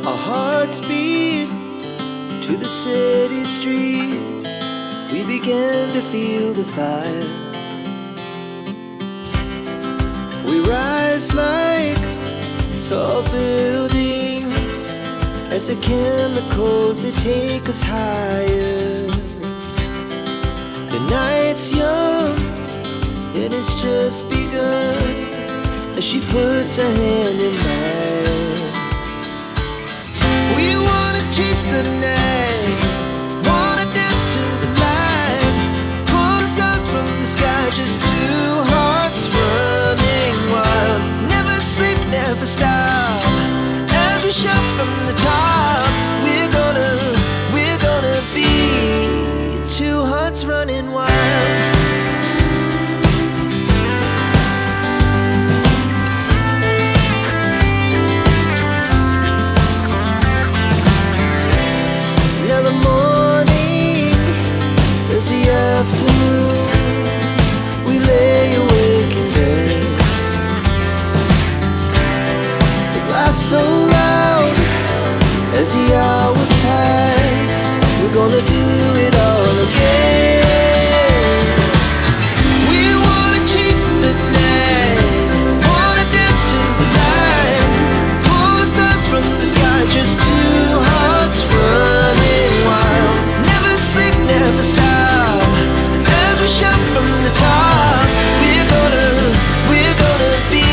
Our hearts beat to the city streets. We began to feel the fire. We rise like tall buildings as the chemicals, they take us higher. The night's young and it's just begun as she puts her hand in mine. We wanna chase the night, wanna dance to the light, pull stars from the sky, just two hearts running wild. Never sleep, never stop, as we shout from the top. We're gonna be two hearts running wild. Now the morning is the afternoon. We lay awake in bed. The glass so loud as the hours pass. We're gonna do it all again. We wanna chase the night, wanna dance to the light, pull stars from the sky, just two hearts running wild. Never sleep, never stop, as we shout from the top. We're gonna be, we're gonna be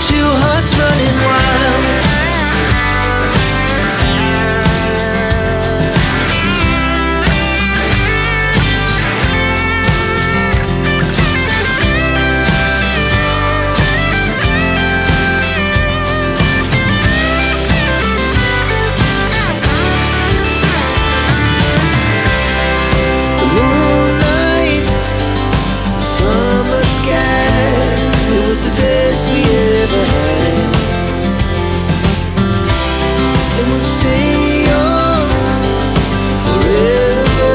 two hearts running wild. The moonlight, summer sky, it was the best we ever had. And we'll stay young forever.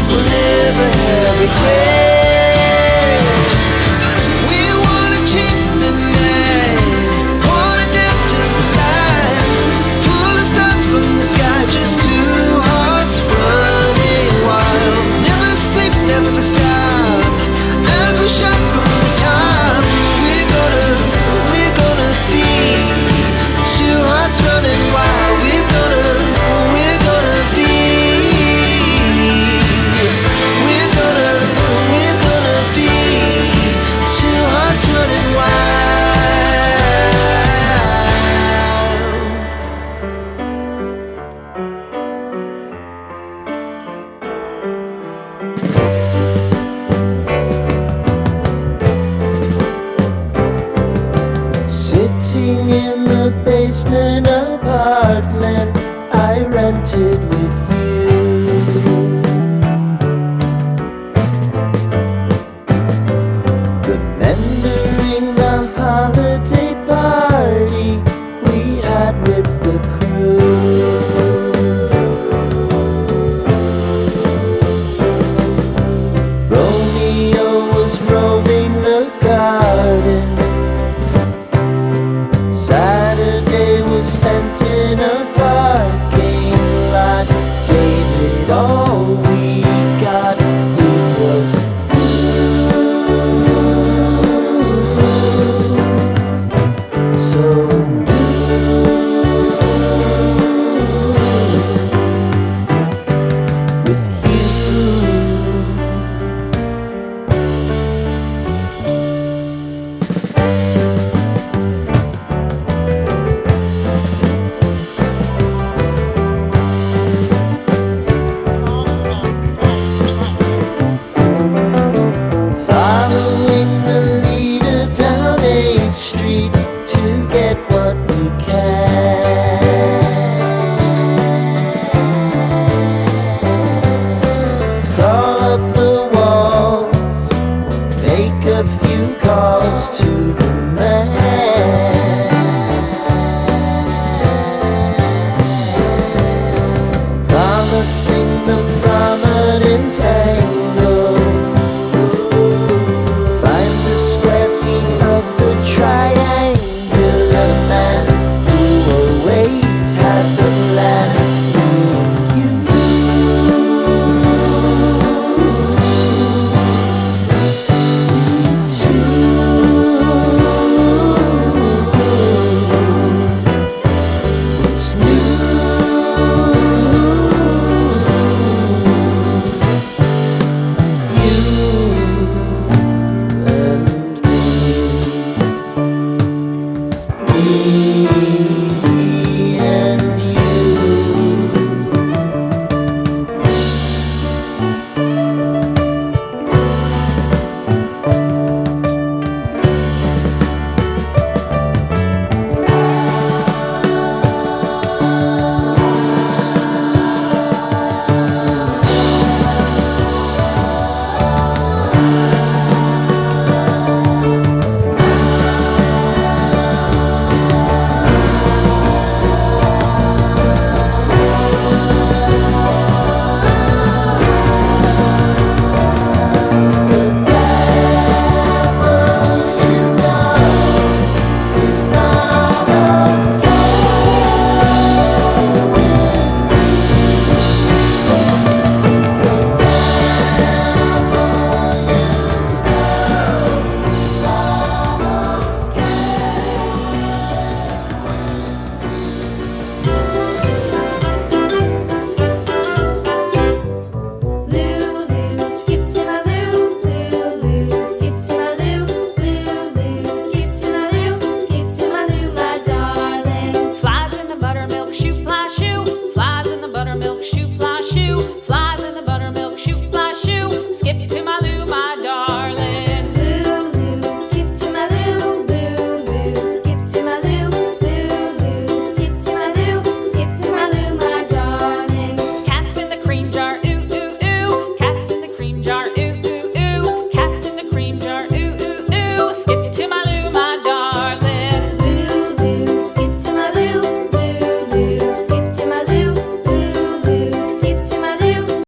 We'll never have regrets. We wanna chase the night, wanna dance to the light, pull the stars from the sky, just two hearts running wild. Never sleep, never stop, as we shout from the top. We're gonna be two hearts running wild. We're gonna be, we're gonna be two hearts running wild. Sitting in the basement apartment I rented